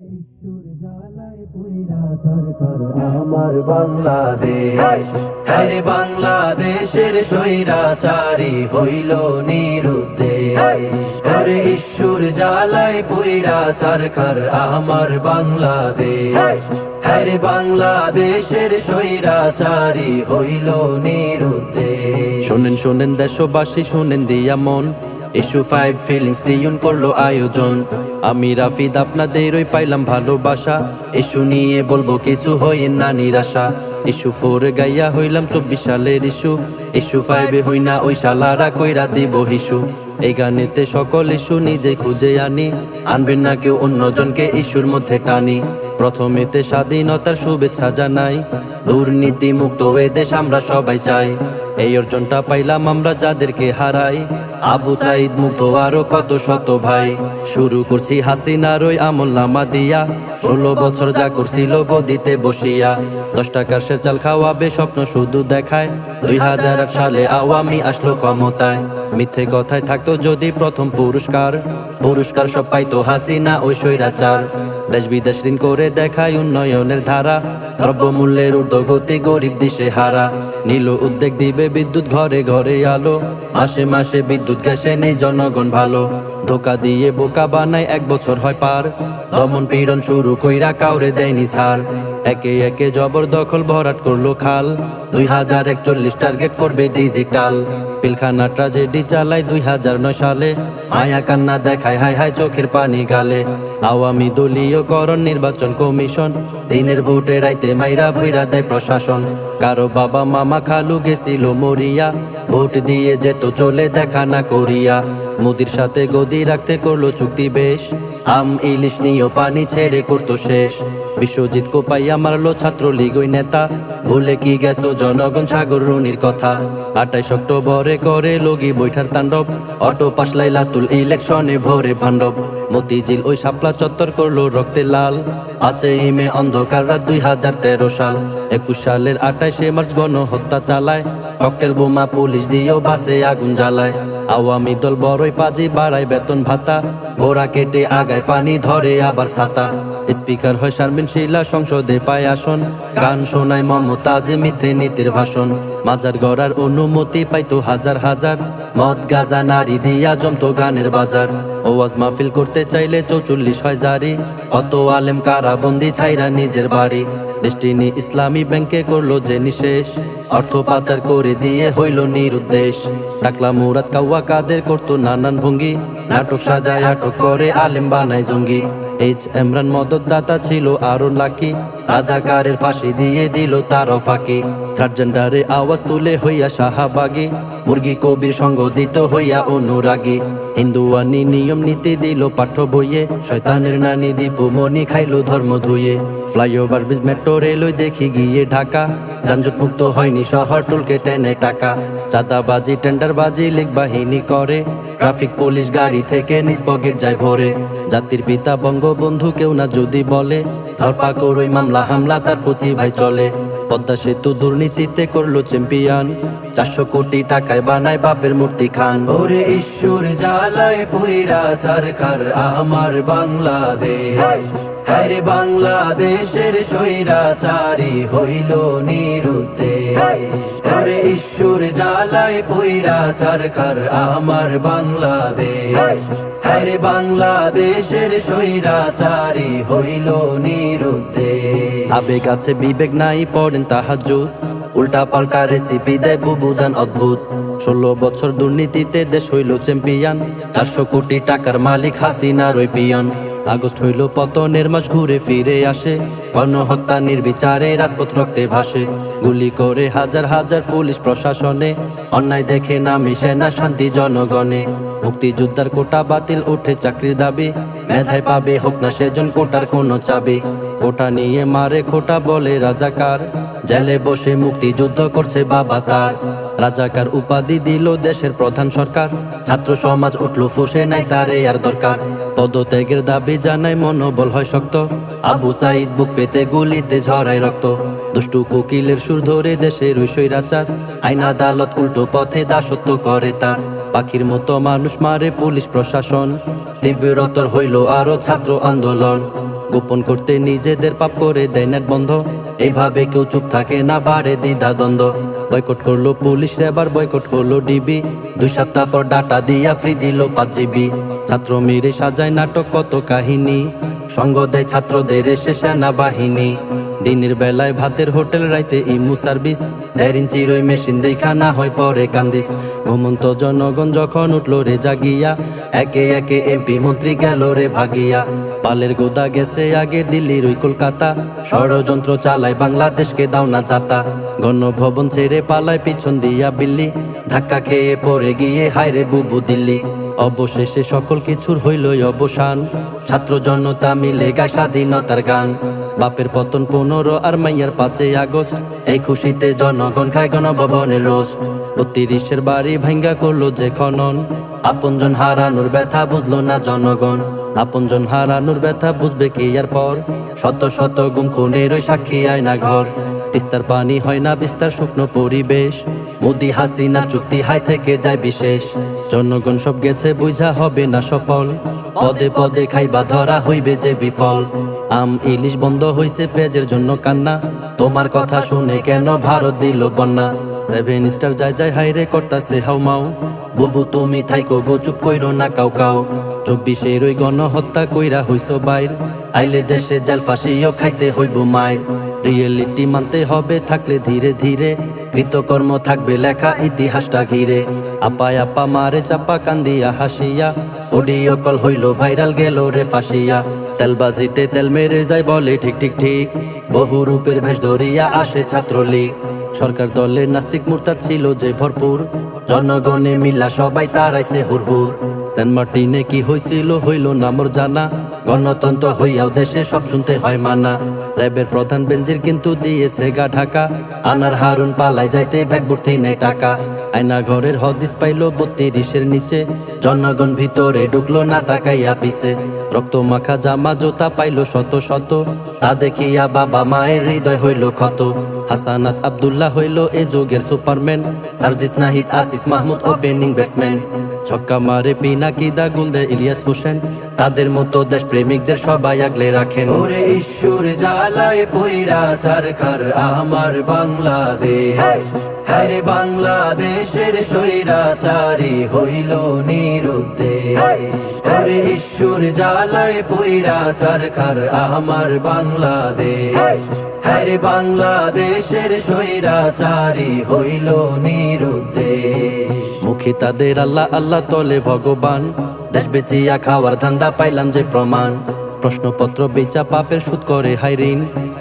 ঈশ্বর জ্বালায় পুইরা সরকার আমার বাংলাদেশ, আরে বাংলাদেশের স্বৈরাচারী হইল নিরুদ্দেশ। আরে ঈশ্বর জ্বালায় পুইরা সরকার আমার বাংলাদেশ, আরে বাংলাদেশের স্বৈরাচারী হইল নিরুদ্দেশ। শোনেন শোনেন দেশবাসী, শোনেন দিয়া মন, ইস্যু 5 ফিলিংস টিউন করলো আয়োজন। আমি রাফিদ আপনাদের ওই পাইলাম ভালোবাসা, ইস্যু নিয়ে বলবো কিছু হইন না নিরাশা। ইস্যু 4 গাইয়া হইলাম 24 সালের ইস্যু, ইস্যু 5 হই না ওই শালারা কইরা দিব হিসু। এই গানেতে সকল ইস্যু নিজে খুঁজে আনি, আনবেন না কেউ অন্যজনকে ইস্যুর মধ্যে টানি। প্রথমেতে স্বাধীনতার শুভেচ্ছা জানাই, দুর্নীতি মুক্ত এ দেশ আমরা সবাই চাই। এই অর্জনটা পাইলাম আমরা যাদেরকে হারাই, আবু সাইদ মুক্ত আরো কত শত ভাই। শুরু করছি হাসিনার ওই আমল নামা দিয়া, 16 বছর যা করছিল গদিতে বসিয়া। 10 টাকার সে চাল খাওয়াবে স্বপ্ন শুধু দেখায়, 2008 সালে আওয়ামী আসলো ক্ষমতায়। মিথ্যে কথায় থাকতো যদি প্রথম পুরস্কার, পুরস্কার সব পাইতো হাসিনা ওই স্বৈরাচার। দেশ বিদেশ ঋণ করে দেখায় উন্নয়নের ধারা, দ্রব্যমূল্যের ঊর্ধ্বগতি গরিব দিশে হারা। নীল উদ্যোগ দিবে বিদ্যুৎ ঘরে ঘরে আলো, মাসে মাসে বিদ্যুৎ গ্যাসে নেই জনগণ ভালো। ধোকা দিয়ে বোকা বানায় 1 বছর হয় পার, দমন পীড়ন শুরু কইরা কাউরে দেয়নি ছাড়। একে একে জবরদখল ভরাট করলো খাল, 2041 টার্গেট করবে ডিজিটাল। পিলখানা ট্রাজেডি চালায় 2009 সালে, মায়া কান্না দেখায় হায় হায় চোখের পানি গালে। আওয়ামী দলীয়করণ নির্বাচন কমিশন, দিনের ভোটে রাইতে মাইরা ভইরা দেয় প্রশাসন। কারো বাবা মামা খালু গেছিল মরিয়া, ভোট দিয়ে যেত চলে দেখা না করিয়া। মোদির সাথে গদি রাখতে করলো চুক্তি বেশ, আম ইলিশ নিয়েও পানি ছেড়ে করতো শেষ। বিশ্বজিৎ কোপাইয়া মারলো ছাত্রলীগ ওই নেতা, ভুলে কি গেছো জনগণ সাগর রুনির কথা। 28 অক্টোবরে করে লগি বৈঠার তাণ্ডব, অটো পাস লাইলাতুল ইলেকশনে ভোরে ভাণ্ডব। মতিঝিল ওই শাপলা চত্বর করলো রক্তে লাল, 5 মে অন্ধকার রাত 2013 সাল। 21 সালের 28 মার্চ গণহত্যা চালায়, ককটেল বোমা পুলিশ দিয়েও বাসে আগুন জ্বালায়। আওয়ামী দল বড়ই পাজি বাড়ায় বেতন ভাতা, গোড়া কেটে আগায় পানি ধরে আবার ছাতা। স্পিকার হয় শারমিন শিলা, সংসদে পায় আসন, গান শোনায় মমতাজ মিথ্যে নীতির ভাষণ। মাজার গড়ার অনুমতি পাইতো হাজার হাজার, মদ গাজা নারী দিয়া জমতো গানের বাজার। ওয়াজ মাহফিল করতে চাইলে 44 হয় জারি, কত আলেম কারাবন্দি ছাইরা নিজের বাড়ি। ডেস্টিনি ইসলামী ব্যাংকে করলো যে নিশেষ, অর্থ পাচার করে দিয়ে হইল নিরুদ্দেশ। টাকলা মুরাদ কাউয়া কাদের করতো নানান ভঙ্গি, নাটক সাজায় আটক করে আলেম বানায় জঙ্গি। এইচ এমরান মদত দাতা ছিল আরো লাকি, রাজাকারের ফাঁসি দিয়ে দিল তারও ফাঁকি। থার্ড জেন্ডারে আওয়াজ তুলে হইয়া শাহাবাগী, মুরগি কবির সঙ্গ দিত হইয়া অনুরাগী। হিন্দুয়ানি নিয়ম নীতি দিল পাঠ্য বইয়ে, শয়তানের নানি দীপুমণি খাইলো ধর্ম ধুয়ে। ফ্লাইওভার ব্রিজ মেট্রো রেলওয়ে দেখি গিয়ে ঢাকা, যানজট মুক্ত হয়নি শহর টুলকে টেনে টাকা। চাঁদাবাজি টেন্ডারবাজি লীগ বাহিনী করে, ট্রাফিক পুলিশ গাড়ি থেকে নিজ পকেট যায় ভরে। জাতির পিতা বঙ্গবন্ধু কেউ না যদি বলে, ধরপাকড় ওই মামলা হামলা তার প্রতি ভাই চলে। পদ্মা সেতু দুর্নীতিতে করলো চ্যাম্পিয়ন, 400 কোটি টাকায় বানায় বাপের মূর্তি খান। ওরে ঈশ্বর জ্বালায় পুইরা সরকার আমার বাংলাদেশ, আরে বাংলাদেশের স্বৈরাচারী হইল নিরুদ্দেশ। ওরে ঈশ্বর জ্বালায় পুইরা সরকার আমার বাংলাদেশ, আরে বাংলাদেশের স্বৈরাচারী হইল নিরুদ্দেশ। আবেগ আছে বিবেক নাই পড়েন তাহাজ্জুদ, উল্টা পাল্টা রেসিপি দেয় বুবুজান অদ্ভুত। 16 বছর দুর্নীতিতে দেশ হইল চ্যাম্পিয়ন, 400 কোটি টাকার মালিক হাসিনার ওই পিয়ন। আগস্ট হইল পতনের মাস ঘুরে ফিরে আসে, গণহত্যা নির্বিচারে রাজপথ রক্তে ভাসে। গুলি করে হাজার হাজার পুলিশ প্রশাসনে, অন্যায় দেখে নামে সেনা শান্তি জনগণে। মুক্তিযোদ্ধার কোটা বাতিল উঠে চাকরির দাবি, মেধায় পাবে হোক না সেজন কোটার কোনো চাবি। কোটা নিয়ে মারে খোটা বলে রাজাকার, জেলে বসে মুক্তিযুদ্ধ করছে বাবা তার। রাজাকার উপাধি দিল দেশের প্রধান সরকার, ছাত্র সমাজ উঠলো ফুসে নাই তারে আর দরকার। পদত্যাগের দাবি জানায় মনোবল হয় শক্ত, আবু সাইদ বুক পেতে গুলিতে ঝরায় রক্ত। দুষ্টু কোকিলের সুর ধরে দেশের ওই স্বৈরাচার, আইন আদালত উল্টো পথে দাসত্ব করে তার। পাখির মতো মানুষ মারে পুলিশ প্রশাসন, তীব্রতর হইল আরো ছাত্র আন্দোলন। গোপন করতে নিজেদের পাপ করে দেয় নেট বন্ধ। এইভাবে কেউ চুপ থাকে না, বাড়ে দ্বিধা দ্বন্দ্ব। বয়কট করলো পুলিশ, এবার বয়কট হলো ডিবি। 2 সপ্তাহ পর ডাটা দিয়া ফ্রি দিল 5 জিবি। ছাত্র মেরে সাজায় নাটক কত কাহিনী, সঙ্গ দেয় ছাত্রদের এসে সেনাবাহিনী। দিনের বেলায় ভাতের হোটেল, রাইতে ইমু সার্ভিস। 1.5 ইঞ্চির ওই মেশিন দেখা না হয় পরে কান্দিস। ঘুমন্ত জনগণ যখন উঠলো রে জাগিয়া, একে একে এমপি মন্ত্রী গেল রে ভাগিয়া। পালের গোদা গেছে আগে দিল্লির ওই কলকাতা, ষড়যন্ত্র চালায় বাংলাদেশকে দাও না যাতা। গণভবন ছেড়ে পালায় পিছন দিয়া বিল্লি, ধাক্কা খেয়ে পড়ে গিয়ে হায়রে বুবু দিল্লি। অবশেষে সকল কিছুর হইলই অবসান, ছাত্র জনতা মিলে গায় স্বাধীনতার গান। বাপের পতন 15 আর মাইয়ার 5 আগস্ট, এই খুশিতে জনগণ খায় গণভবনের রোস্ট। 32-এর বাড়ি ভাঙ্গা করলো যে খনন, আপনজন হারানোর ব্যথা বুঝলো না জনগণ। আপনজন হারানোর ব্যথা বুঝবে কি আর পর, শত শত গুম খুনের ওই সাক্ষী আয়না ঘর। তিস্তার পানি হয় না বিস্তার শুকনো পরিবেশ, মোদি হাসিনার চুক্তি হাই থেকে যায় বিশেষ। জনগণ সব গেছে বুঝা হবে না সফল, পদে পদে খাইবা ধরা হইবে যে বিফল। আম ইলিশ বন্ধ হইছে পেঁয়াজের জন্য কান্না, তোমার কথা শুনে কেন ভারত দিল বন্যা। 7 স্টার যায় যায় হাইরে করতাছে হাউমাউ, বুবু তুমি থাইকো গো চুপ কইরো না কাউ কাউ। 24-এর ওই গণহত্যা কইরা হইছো বাইর, আইলে দেশে জেল ফাঁসিও খাইতে হইব মায়ের। রিয়েলিটি মানতে হবে থাকলে ধীরে ধীরে, কৃতকর্ম থাকবে লেখা ইতিহাসটা ঘিরে। আপায় আপা মারে চাপা কান্দিয়া হাসিয়া, অডিও কল হইল ভাইরাল গেল রে ফাঁসিয়া। তেলবাজিতে তেল মেরে যায় বলে ঠিক ঠিক ঠিক, বহু রূপের ভেষ ধরিয়া আসে ছাত্রলীগ। সরকার দলে নাস্তিক মুরতাদ ছিল যে ভরপুর, জনগণে মিলা সবাই তারাইছে হুরহুর। সেন্ট মার্টিনে কি হইছিল হইল না মোর জানা, গণতন্ত্র হইয়াও দেশে সব শুনতে হয় মানা। র্যাবের প্রধান বেঞ্জির কিন্তু দিয়েছে গা ঢাকা, আনার হারুন পালাই যাইতে ব্যাগ ভর্তি নেই টাকা। আয়না ঘরের হদিস পাইলো 32-এর নিচে, জনগণ ভিতরে ঢুকলো না তাকাইয়া পিছে। রক্ত মাখা জামা জোতা পাইলো শত শত, তা দেখিয়া বাবা মায়ের হৃদয় হইল ক্ষত। হাসানাত আব্দুল্লাহ হইল এ যুগের Superman, Sarjis Nahid Asif Mahmud opening batsman. ছক্কা মারে পিনাকি দা গোল দেয় ইলিয়াস হোসেন, তাদের মতো দেশ প্রেমিকদের সবাই আগলে রাখেন। ওরে ঈশ্বর জ্বালায় পইরা চারখার আমার বাংলাদেশ, হ্যারে বাংলাদেশের স্বৈরাচারী হইল নিরুদ্দেশ। ওরে ঈশ্বর জ্বালায় পইরা চারখার আমার বাংলাদেশ, হ্যারে বাংলাদেশের স্বৈরাচারী হইল নিরুদ্দেশ। মুখে তাদের আল্লাহ আল্লাহ তলে ভগবান, দেশ বেচিয়া খাওয়ার ধান্দা পাইলাম যে প্রমাণ। প্রশ্নপত্র বেচা পাপের সুদ করে হাইরিন,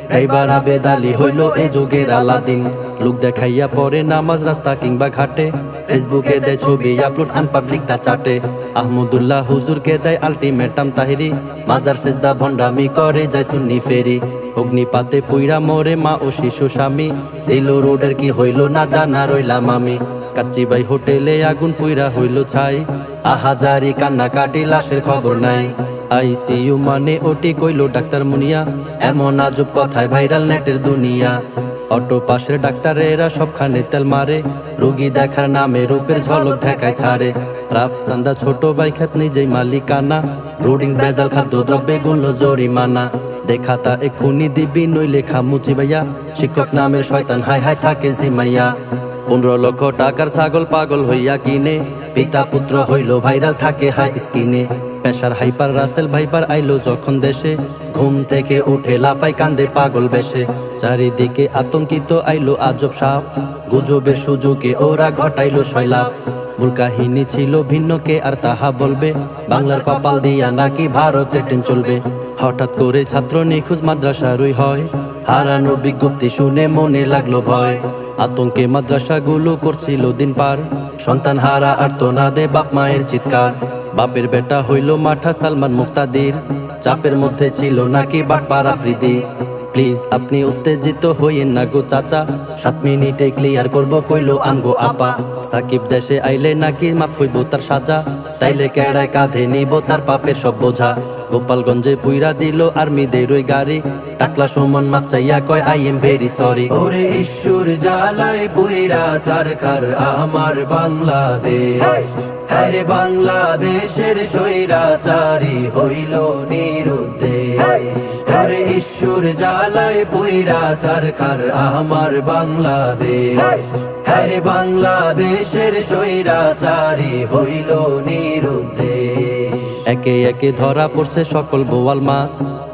ড্রাইভার আবেদ আলী হইল এ যুগের আলাদিন। লোক দেখাইয়া পরে নামাজ রাস্তা কিংবা ঘাটে, ফেসবুকে দেয় ছবি আপলোড আনপাবলিক তা চাটে। আহমদুল্লাহ হুজুরকে দেয় আলটিমেটাম তাহিরি, মাজার সেজদা ভণ্ডামি করে যায় সুন্নি ফেরি। অগ্নিপাতে পুইরা মরে মা ও শিশু স্বামী, দিল রোডের কি হইল না জানা রইলাম আমি। কাচ্চিবাই হোটেলে আগুন পুইরা হইল ছাই, আহাজারি কান্না কাটি লাশের খবর নাই। আইসিইউ মানে ওটি কইল ডাক্তার মুনিয়া, এমন আজব কথায় ভাইরাল নেটের দুনিয়া। অটো পাশের ডাক্তারেরা সবখানে তেল মারে, রোগী দেখার নামে রূপের ঝলক দেখায় ছাড়ে। রাফসান্দা ছোট ভাই খাত নিজেই মালিকানা, রুডিংস ভেজাল খাদ্য দ্রব্যে গুনলো জরিমানা। দেখাতা এক্ষুনি দিবি নইলে খামুচি ভাইয়া, শিক্ষক নামের শয়তান হাই হাই থাকে জিমাইয়া। 15 লক্ষ টাকার ছাগল পাগল হইয়া কিনে, পিতা পুত্র হইল ভাইরাল থাকে হাই স্কিনে। পেশার হাইপার রাসেল ভাইপার আইলো যখন দেশে, ঘুম থেকে উঠে লাফাই কান্দে পাগল বেশে। চারিদিকে আতঙ্কিত আইলো আজব সাপ, গুজবের সুযোগে ওরা ঘটাইলো সয়লাভ। মূল কাহিনী ছিল ভিন্ন, কে আর তাহা বলবে, বাংলার কপাল দিয়া নাকি ভারতের ট্রেন চলবে। হঠাৎ করে ছাত্র নিখোঁজ মাদ্রাসারই হয়, হারানো বিজ্ঞপ্তি শুনে মনে লাগলো ভয়। আতঙ্কে মাদ্রাসাগুলো করছিল দিন পার, সন্তান হারা আর্তনাদে বাপ মায়ের চিৎকার। বাপের বেটা হইল মাঠা সালমান মুক্তাদির, চাপের মধ্যে ছিল নাকি বাটপাড়া আফ্রিদি। প্লিজ আপনি উত্তেজিত হইয়েন না গো চাচা, 7 মিনিটে ক্লিয়ার করব কইলো আমগো আপা। সাকিব দেশে আইলে নাকি মাফ হইব তার সাজা, তাইলে কেড়ায় কাঁধে নিব তার পাপের সব বোঝা। গোপালগঞ্জে পুইরা দিল আর্মিদের ওই গাড়ি, টাকলা সুমন মাফ চাইয়া কয় আই এম ভেরি সরি। ওরে ঈশ্বর জ্বালায় পুইরা চারখার আমার বাংলাদেশ, হ্যারে বাংলাদেশের স্বৈরাচারী হইল নিরুদ্দেশ হরে ঈশ্বর জ্বালায় পইরা চারখার আমার বাংলাদেশ হরে বাংলাদেশের স্বৈরাচারী হইল নিরুদ্দেশ একে একে ধরা পড়ছে সকল বোয়াল মাছ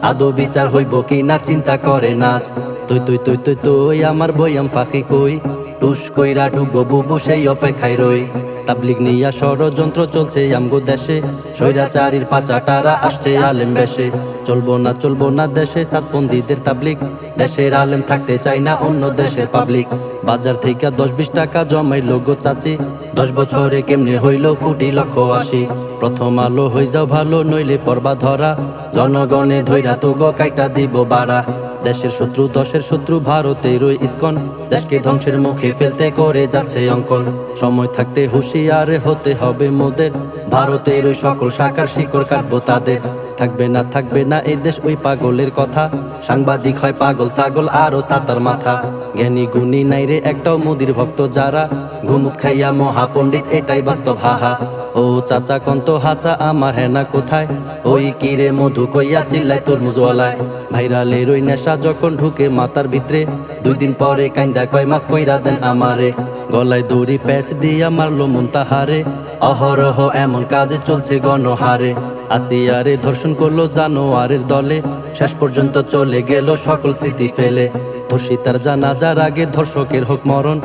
আদৌ বিচার হইব কি না চিন্তা করে নাচ তুই তুই তুই তুই তুই আমার বইয়াম ফাঁকি কই টুস কইরা ঢুকবো বুবু সেই অপেক্ষায় রই তাবলিগ নিয়া ষড়যন্ত্র চলছে আমগো দেশে স্বৈরাচারীর পাচাটারা আসছে আলেম বেশে চলবো না দেশে সাতবন্দীদের তাবলিগ দেশের আলেম থাকতে চায় না অন্য দেশের পাবলিক বাজার থেকে 10-20 টাকা জমাই লোগো চাচি 10 বছরে কেমনে হইল কোটি লক্ষ আশি প্রথম আলো হই যাও ভালো নইলে পর্বা ধরা জনগণে ধৈরা তো গো কাইটা দিব বাড়া দেশের শত্রু দশের শত্রু ভারতের ওই ইস্কন দেশকে ধ্বংসের মুখে ফেলতে করে যাচ্ছে অঙ্কন সময় থাকতে হুঁশিয়ার হতে হবে মোদের ভারতের ওই সকল শাখার শিকড় কাটবো তাদের থাকবে না এই দেশ ওই পাগলের কথা সাংবাদিক হয় পাগল ছাগল আরো সাতার মাথা জ্ঞানী গুণী নাই রে একটাও মোদির ভক্ত যারা ঘুমুত খাইয়া মহাপণ্ডিত এটাই বাস্তব হাহা ও চাচা কন্ত হাচা আমার হেনা কোথায় ওই কিরে মধু কইয়া চিল্লাই তোর মুজওয়ালায় ভাইরালের ওই নেশা যখন ঢুকে মাথার ভিতরে 2 দিন পরে কাইন্দা কয় মাফ কইরা দেন আমারে গলায় দড়ি প্যাচ দিয়া মারলো মুনতাহারে অহরহ এমন কাজে চলছে গণহারে আসিয়ারে ধর্ষণ করলো জানোয়ারের দলে শেষ পর্যন্ত চলে গেল সকল স্মৃতি ফেলে ধর্ষিতার জানাজার আগে ধর্ষকের হোক মরণ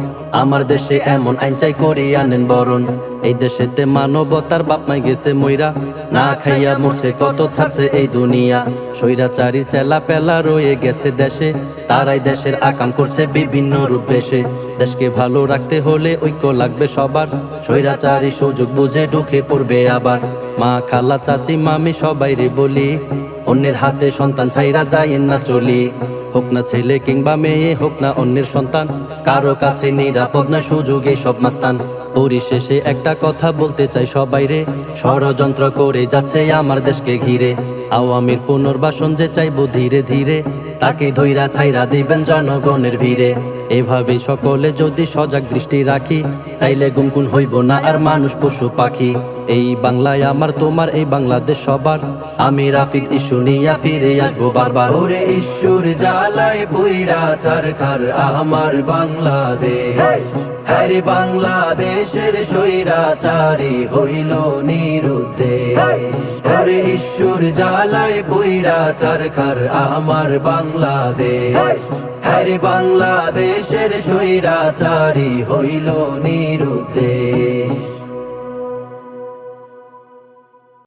আমার দেশে এমন আইন চাই করি আনেন বরণ এই দেশেতে মানবতার বাপমাই গেছে মইরা না খাইয়া মরছে কত ছাড়ছে এই দুনিয়া স্বৈরাচারীর চেলা পেলা রয়ে গেছে দেশে তারাই দেশের আকাম করছে বিভিন্ন রূপ বেশে দেশকে ভালো রাখতে হলে ঐক্য লাগবে সবার স্বৈরাচারী সুযোগ বুঝে ঢুকে পড়বে আবার মা খালা চাচি মামি সবাই রে বলি অন্যের হাতে সন্তান ছাইরা যাইয়েন না চলি হোক না ছেলে কিংবা মেয়ে হোক না অন্যের সন্তান কারো কাছে নিরাপদ না সুযোগে সব মাস্তান পরিশেষে একটা কথা বলতে চাই সবাই রে ষড়যন্ত্র করে যাচ্ছে আমার দেশকে ঘিরে আওয়ামীর পুনর্বাসন যে চাইবো ধীরে ধীরে তাকে ধৈরা ছাইরা দিবেন জনগণের ভিড়ে এভাবে সকলে যদি সজাগ দৃষ্টি রাখি তাইলে গুমগুম হইব না আর মানুষ পশু পাখি এই বাংলায় আমার তোমার এই বাংলাদেশ সবার আমি রাফিদ ইস্যু নিয়া ফিরে আসবো বারবার ওরে ঈশ্বর জ্বালায় পইরা চারখার আমার বাংলাদেশ হরে বাংলাদেশের স্বৈরাচারী হইল নিরুদ্দেশ হরে ঈশ্বর জ্বালায় পইরা চারখার আমার বাংলাদেশ হরে বাংলাদেশের স্বৈরাচারী হইল নিরুদ্দেশ।